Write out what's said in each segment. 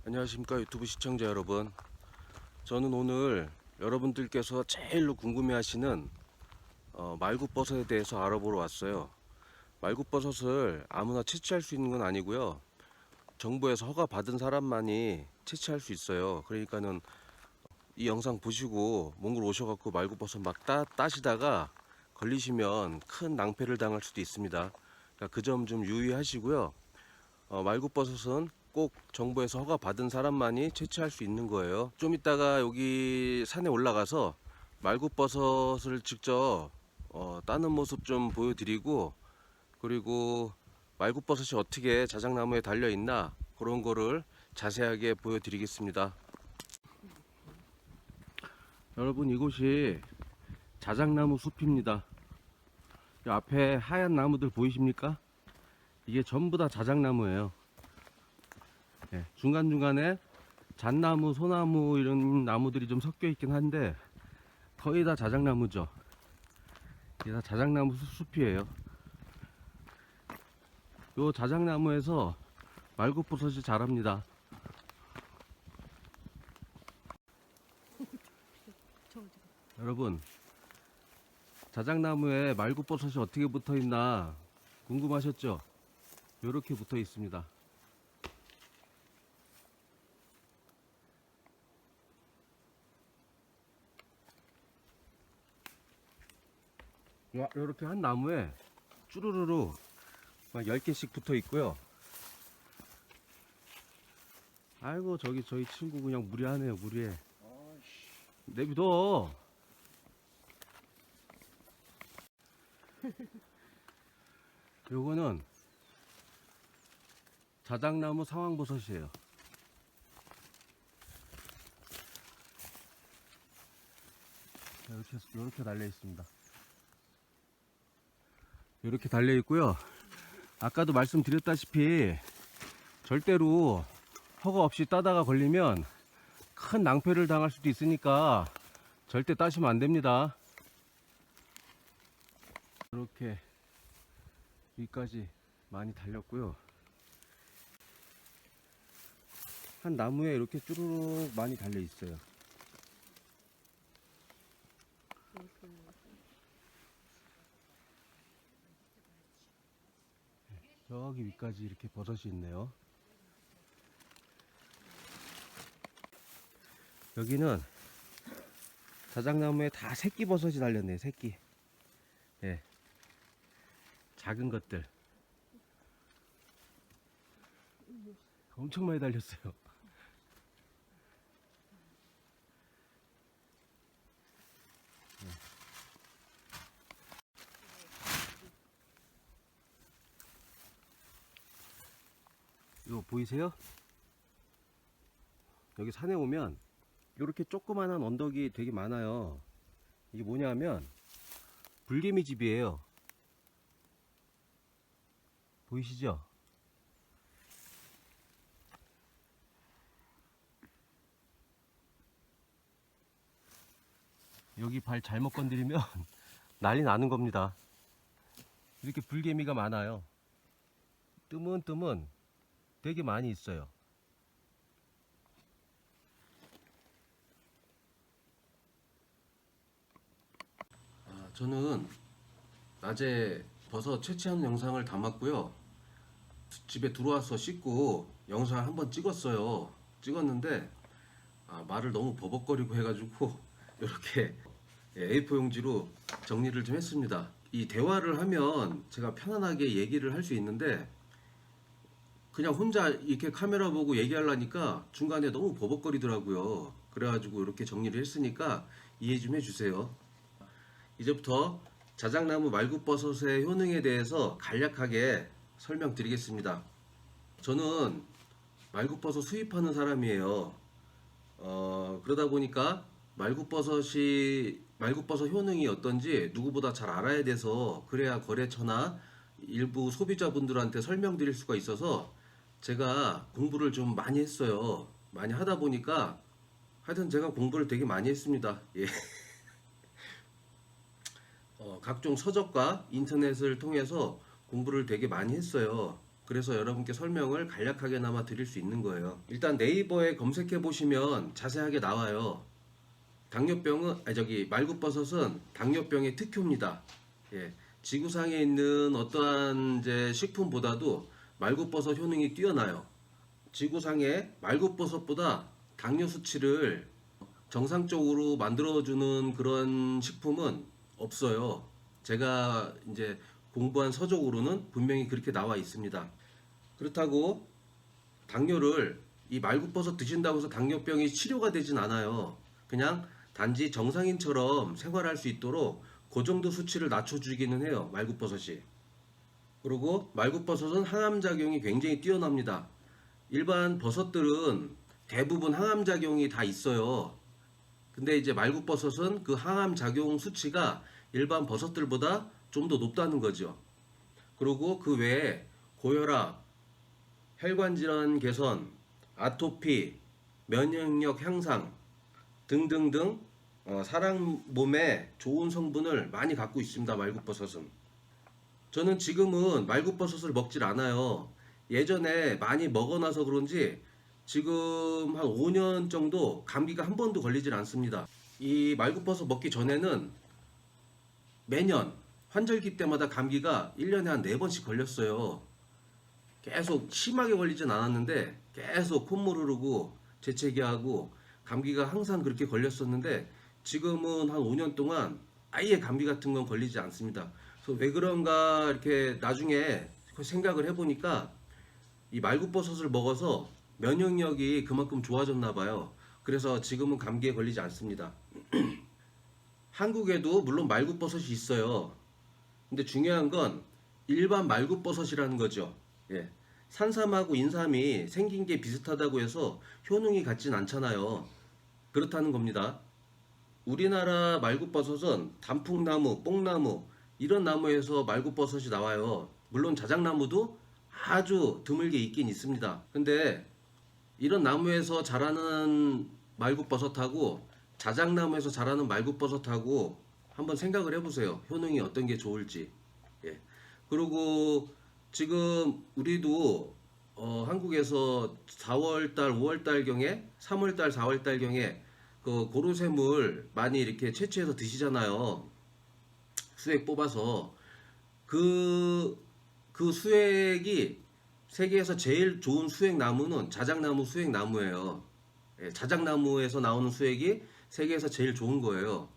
안녕하십니까 유튜브 시청자 여러분. 저는 오늘 여러분들께서 제일로 궁금해 하시는 말굽버섯에 대해서 알아보러 왔어요. 말굽버섯을 아무나 채취할 수 있는 건 아니고요, 정부에서 허가 받은 사람만이 채취할 수 있어요. 그러니까는 이 영상 보시고 몽골 오셔갖고 말굽버섯 막 따시다가 걸리시면 큰 낭패를 당할 수도 있습니다. 그러니까 그 점 좀 유의하시고요. 말굽버섯은 꼭 정부에서 허가 받은 사람만이 채취할 수 있는 거예요. 좀 이따가 여기 산에 올라가서 말굽버섯을 직접 따는 모습 좀 보여드리고, 그리고 말굽버섯이 어떻게 자작나무에 달려 있나 그런 거를 자세하게 보여드리겠습니다. 여러분, 이곳이 자작나무 숲입니다. 이 앞에 하얀 나무들 보이십니까? 이게 전부 다 자작나무예요. 네, 중간중간에 잣나무, 소나무 이런 나무들이 좀 섞여 있긴 한데 거의 다 자작나무죠. 이게 다 자작나무 숲이에요. 요 자작나무에서 말굽버섯이 자랍니다. 여러분, 자작나무에 말굽버섯이 어떻게 붙어 있나 궁금하셨죠? 요렇게 붙어 있습니다. 요렇게 한 나무에 쭈루루루 막 10개씩 붙어 있고요. 아이고, 저희 친구 그냥 무리하네요, 무리해. 내비둬. 요거는 자작나무 상황버섯이에요. 이렇게 달려 있습니다. 이렇게 달려 있고요. 아까도 말씀드렸다시피 절대로 허가 없이 따다가 걸리면 큰 낭패를 당할 수도 있으니까 절대 따시면 안 됩니다. 이렇게 위까지 많이 달렸고요. 한 나무에 이렇게 쭈루룩 많이 달려 있어요. 저기 위까지 이렇게 버섯이 있네요. 여기는 자작나무에 다 새끼 버섯이 달렸네요. 새끼. 예. 작은 것들 엄청 많이 달렸어요. 이거 보이세요? 여기 산에 오면 이렇게 조그만한 언덕이 되게 많아요. 이게 뭐냐면 불개미 집이에요. 보이시죠? 여기 발 잘못 건드리면 난리 나는 겁니다. 이렇게 불개미가 많아요. 뜨문뜨문 되게 많이 있어요. 저는 낮에 버섯 채취하는 영상을 담았고요. 집에 들어와서 씻고 영상을 한번 찍었어요. 찍었는데 말을 너무 버벅거리고 해가지고 이렇게 A4 용지로 정리를 좀 했습니다. 이 대화를 하면 제가 편안하게 얘기를 할 수 있는데 그냥 혼자 이렇게 카메라 보고 얘기하려니까 중간에 너무 버벅거리더라고요. 그래가지고 이렇게 정리를 했으니까 이해 좀 해주세요. 이제부터 자작나무 말굽버섯의 효능에 대해서 간략하게 설명드리겠습니다. 저는 말굽버섯 수입하는 사람이에요. 그러다 보니까 말굽버섯 효능이 어떤지 누구보다 잘 알아야 돼서, 그래야 거래처나 일부 소비자분들한테 설명드릴 수가 있어서 제가 공부를 좀 많이 했어요. 많이 하다 보니까 하여튼 제가 공부를 되게 많이 했습니다. 예. 각종 서적과 인터넷을 통해서 공부를 되게 많이 했어요. 그래서 여러분께 설명을 간략하게나마 드릴 수 있는 거예요. 일단 네이버에 검색해 보시면 자세하게 나와요. 말굽버섯은 당뇨병의 특효입니다. 예, 지구상에 있는 어떠한 이제 식품보다도 말굽버섯 효능이 뛰어나요. 지구상에 말굽버섯보다 당뇨 수치를 정상적으로 만들어주는 그런 식품은 없어요. 제가 이제 공부한 서적으로는 분명히 그렇게 나와 있습니다. 그렇다고 당뇨를 이 말굽버섯 드신다고 해서 당뇨병이 치료가 되진 않아요. 그냥 단지 정상인처럼 생활할 수 있도록 그 정도 수치를 낮춰주기는 해요. 말굽버섯이. 그리고 말굽버섯은 항암작용이 굉장히 뛰어납니다. 일반 버섯들은 대부분 항암작용이 다 있어요. 근데 이제 말굽버섯은 그 항암작용 수치가 일반 버섯들보다 좀 더 높다는 거죠. 그리고 그 외에 고혈압, 혈관질환 개선, 아토피, 면역력 향상 등등등 사람 몸에 좋은 성분을 많이 갖고 있습니다. 말굽버섯은. 저는 지금은 말굽버섯을 먹질 않아요. 예전에 많이 먹어놔서 그런지 지금 한 5년 정도 감기가 한 번도 걸리질 않습니다. 이 말굽버섯 먹기 전에는 매년 환절기 때마다 감기가 1년에 한 4번씩 걸렸어요. 계속 심하게 걸리진 않았는데 계속 콧물 흐르고 재채기하고 감기가 항상 그렇게 걸렸었는데 지금은 한 5년 동안 아예 감기 같은 건 걸리지 않습니다. 그래서 왜 그런가 이렇게 나중에 생각을 해보니까 이 말굽버섯을 먹어서 면역력이 그만큼 좋아졌나 봐요. 그래서 지금은 감기에 걸리지 않습니다. 한국에도 물론 말굽버섯이 있어요. 근데 중요한 건 일반 말굽버섯이라는 거죠. 예. 산삼하고 인삼이 생긴 게 비슷하다고 해서 효능이 같진 않잖아요. 그렇다는 겁니다. 우리나라 말굽버섯은 단풍나무, 뽕나무 이런 나무에서 말굽버섯이 나와요. 물론 자작나무도 아주 드물게 있긴 있습니다. 근데 이런 나무에서 자라는 말굽버섯하고 자작나무에서 자라는 말굽버섯하고 한번 생각을 해보세요. 효능이 어떤 게 좋을지. 예. 그리고 지금 우리도 한국에서 4월달, 5월달 경에 3월달, 4월달 경에 그 고로쇠물 많이 이렇게 채취해서 드시잖아요. 수액 뽑아서 그 수액이 세계에서 제일 좋은 수액 나무는 자작나무 수액 나무예요. 예, 자작나무에서 나오는 수액이 세계에서 제일 좋은 거예요.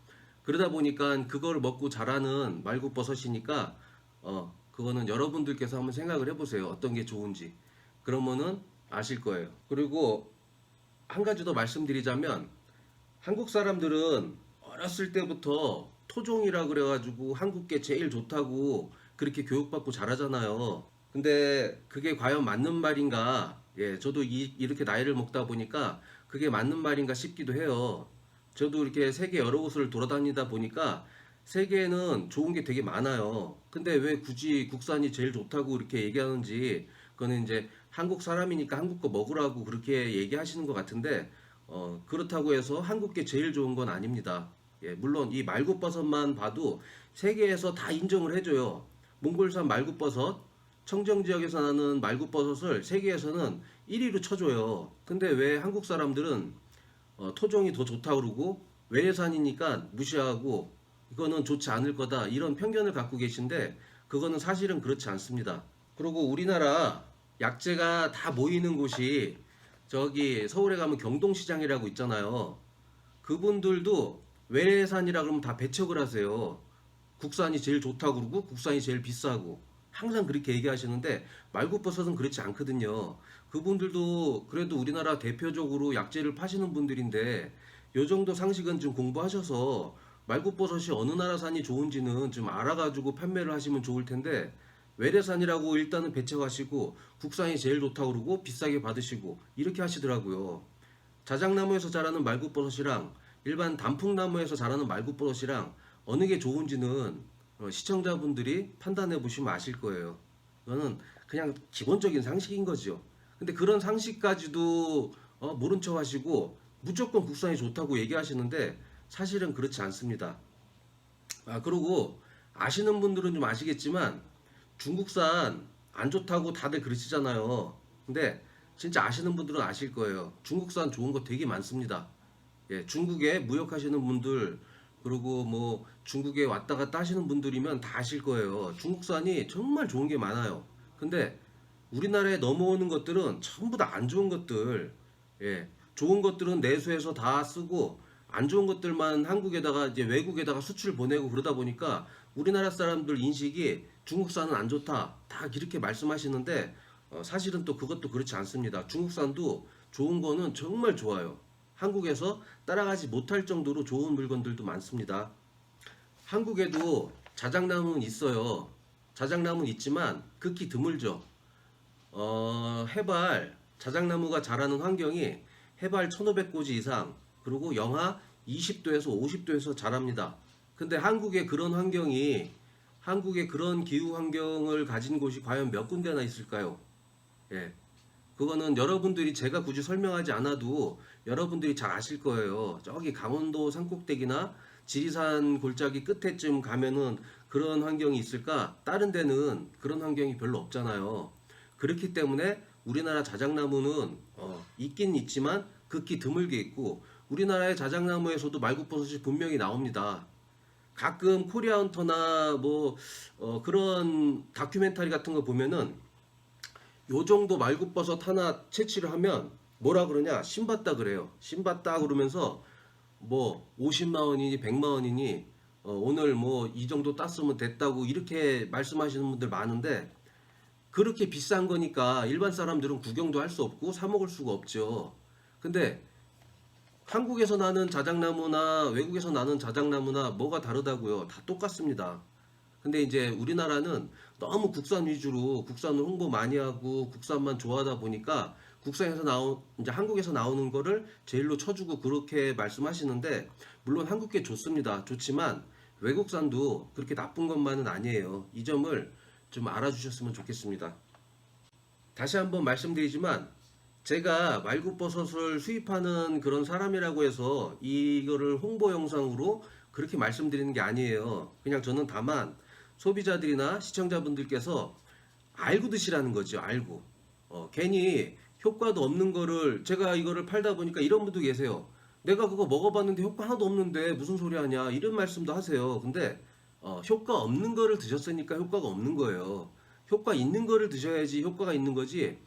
그러다 보니까 그걸 먹고 자라는 말굽버섯이니까 그거는 여러분들께서 한번 생각을 해보세요. 어떤 게 좋은지. 그러면은 아실 거예요. 그리고 한 가지 더 말씀드리자면 한국 사람들은 어렸을 때부터 토종이라 그래가지고 한국게 제일 좋다고 그렇게 교육받고 자라잖아요. 근데 그게 과연 맞는 말인가? 예, 저도 이렇게 나이를 먹다 보니까 그게 맞는 말인가 싶기도 해요. 저도 이렇게 세계 여러 곳을 돌아다니다 보니까 세계에는 좋은 게 되게 많아요. 근데 왜 굳이 국산이 제일 좋다고 이렇게 얘기하는지, 그거는 이제 한국 사람이니까 한국 거 먹으라고 그렇게 얘기하시는 것 같은데, 그렇다고 해서 한국 게 제일 좋은 건 아닙니다. 예, 물론 이 말굽버섯만 봐도 세계에서 다 인정을 해줘요. 몽골산 말굽버섯, 청정 지역에서 나는 말굽버섯을 세계에서는 1위로 쳐줘요. 근데 왜 한국 사람들은 토종이 더 좋다고 그러고 외래산이니까 무시하고 이거는 좋지 않을 거다 이런 편견을 갖고 계신데 그거는 사실은 그렇지 않습니다. 그리고 우리나라 약재가 다 모이는 곳이 저기 서울에 가면 경동시장이라고 있잖아요. 그분들도 외래산이라 그러면 다 배척을 하세요. 국산이 제일 좋다고 그러고 국산이 제일 비싸고 항상 그렇게 얘기하시는데 말굽버섯은 그렇지 않거든요. 그분들도 그래도 우리나라 대표적으로 약재를 파시는 분들인데 요 정도 상식은 좀 공부하셔서 말굽버섯이 어느 나라 산이 좋은지는 좀 알아가지고 판매를 하시면 좋을 텐데 외래산이라고 일단은 배척하시고 국산이 제일 좋다고 그러고 비싸게 받으시고 이렇게 하시더라고요. 자작나무에서 자라는 말굽버섯이랑 일반 단풍나무에서 자라는 말굽버섯이랑 어느 게 좋은지는 시청자분들이 판단해 보시면 아실 거예요. 이거는 그냥 기본적인 상식인 거죠. 근데 그런 상식까지도 모른 척 하시고 무조건 국산이 좋다고 얘기하시는데 사실은 그렇지 않습니다. 그리고 아시는 분들은 좀 아시겠지만 중국산 안 좋다고 다들 그러시잖아요. 근데 진짜 아시는 분들은 아실 거예요. 중국산 좋은 거 되게 많습니다. 예, 중국에 무역하시는 분들, 그리고 뭐 중국에 왔다 갔다 하시는 분들이면 다 아실 거예요. 중국산이 정말 좋은 게 많아요. 근데 우리나라에 넘어오는 것들은 전부 다 안 좋은 것들, 예, 좋은 것들은 내수해서 다 쓰고 안 좋은 것들만 한국에다가 이제 외국에다가 수출 보내고 그러다 보니까 우리나라 사람들 인식이 중국산은 안 좋다 다 이렇게 말씀하시는데 사실은 또 그것도 그렇지 않습니다. 중국산도 좋은 거는 정말 좋아요. 한국에서 따라가지 못할 정도로 좋은 물건들도 많습니다. 한국에도 자작나무는 있어요. 자작나무는 있지만 극히 드물죠. 해발 자작나무가 자라는 환경이 해발 1500고지 이상, 그리고 영하 20도에서 50도에서 자랍니다. 근데 한국의 그런 기후 환경을 가진 곳이 과연 몇 군데나 있을까요? 예. 그거는 여러분들이 제가 굳이 설명하지 않아도 여러분들이 잘 아실 거예요. 저기 강원도 산꼭대기나 지리산 골짜기 끝에쯤 가면은 그런 환경이 있을까? 다른 데는 그런 환경이 별로 없잖아요. 그렇기 때문에 우리나라 자작나무는 있긴 있지만 극히 드물게 있고, 우리나라의 자작나무에서도 말굽버섯이 분명히 나옵니다. 가끔 코리아헌터나 뭐 그런 다큐멘터리 같은 거 보면은 요 정도 말굽버섯 하나 채취를 하면 뭐라 그러냐, 신봤다 그래요. 신봤다 그러면서 뭐 50만 원이니 100만 원이니 오늘 뭐 이 정도 땄으면 됐다고 이렇게 말씀하시는 분들 많은데, 그렇게 비싼 거니까 일반 사람들은 구경도 할 수 없고 사 먹을 수가 없죠. 근데 한국에서 나는 자작나무나 외국에서 나는 자작나무나 뭐가 다르다고요? 다 똑같습니다. 근데 이제 우리나라는 너무 국산 위주로 국산을 홍보 많이 하고 국산만 좋아하다 보니까 이제 한국에서 나오는 거를 제일로 쳐주고 그렇게 말씀하시는데, 물론 한국 게 좋습니다. 좋지만 외국산도 그렇게 나쁜 것만은 아니에요. 이 점을 좀 알아주셨으면 좋겠습니다. 다시 한번 말씀드리지만 제가 말굽버섯을 수입하는 그런 사람이라고 해서 이거를 홍보 영상으로 그렇게 말씀드리는 게 아니에요. 그냥 저는 다만 소비자들이나 시청자분들께서 알고 드시라는 거죠. 알고. 괜히 효과도 없는 거를, 제가 이거를 팔다 보니까 이런 분도 계세요. 내가 그거 먹어봤는데 효과 하나도 없는데 무슨 소리 하냐, 이런 말씀도 하세요. 근데 효과 없는 거를 드셨으니까 효과가 없는 거예요. 효과 있는 거를 드셔야지 효과가 있는 거지.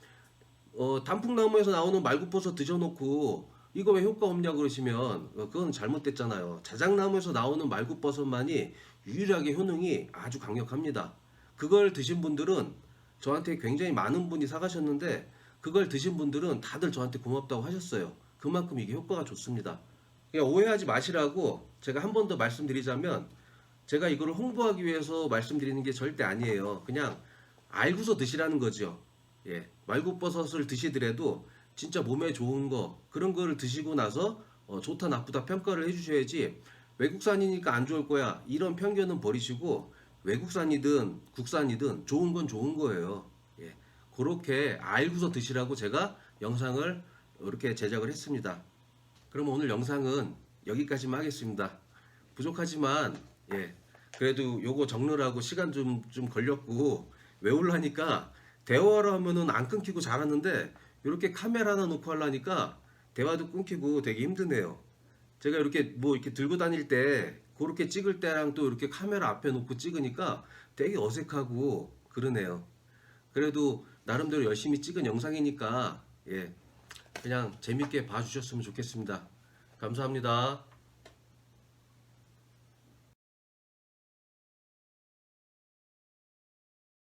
단풍나무에서 나오는 말굽버섯 드셔놓고 이거 왜 효과 없냐 그러시면 그건 잘못됐잖아요. 자작나무에서 나오는 말굽버섯만이 유일하게 효능이 아주 강력합니다. 그걸 드신 분들은 저한테 굉장히 많은 분이 사가셨는데, 그걸 드신 분들은 다들 저한테 고맙다고 하셨어요. 그만큼 이게 효과가 좋습니다. 그러니까 오해하지 마시라고 제가 한 번 더 말씀드리자면, 제가 이거를 홍보하기 위해서 말씀드리는 게 절대 아니에요. 그냥 알고서 드시라는 거죠. 예, 말굽버섯을 드시더라도 진짜 몸에 좋은 거, 그런 거를 드시고 나서 좋다 나쁘다 평가를 해주셔야지, 외국산이니까 안 좋을 거야 이런 편견은 버리시고, 외국산이든 국산이든 좋은 건 좋은 거예요. 예, 그렇게 알고서 드시라고 제가 영상을 이렇게 제작을 했습니다. 그럼 오늘 영상은 여기까지만 하겠습니다. 부족하지만 예, 그래도 요거 적느라고 시간 좀 걸렸고, 외우려니까 대화를 하면은 안 끊기고 잘하는데 이렇게 카메라 하나 놓고 하려니까 대화도 끊기고 되게 힘드네요. 제가 이렇게 뭐 이렇게 들고 다닐 때 그렇게 찍을 때랑 또 이렇게 카메라 앞에 놓고 찍으니까 되게 어색하고 그러네요. 그래도 나름대로 열심히 찍은 영상이니까 예, 그냥 재밌게 봐주셨으면 좋겠습니다. 감사합니다.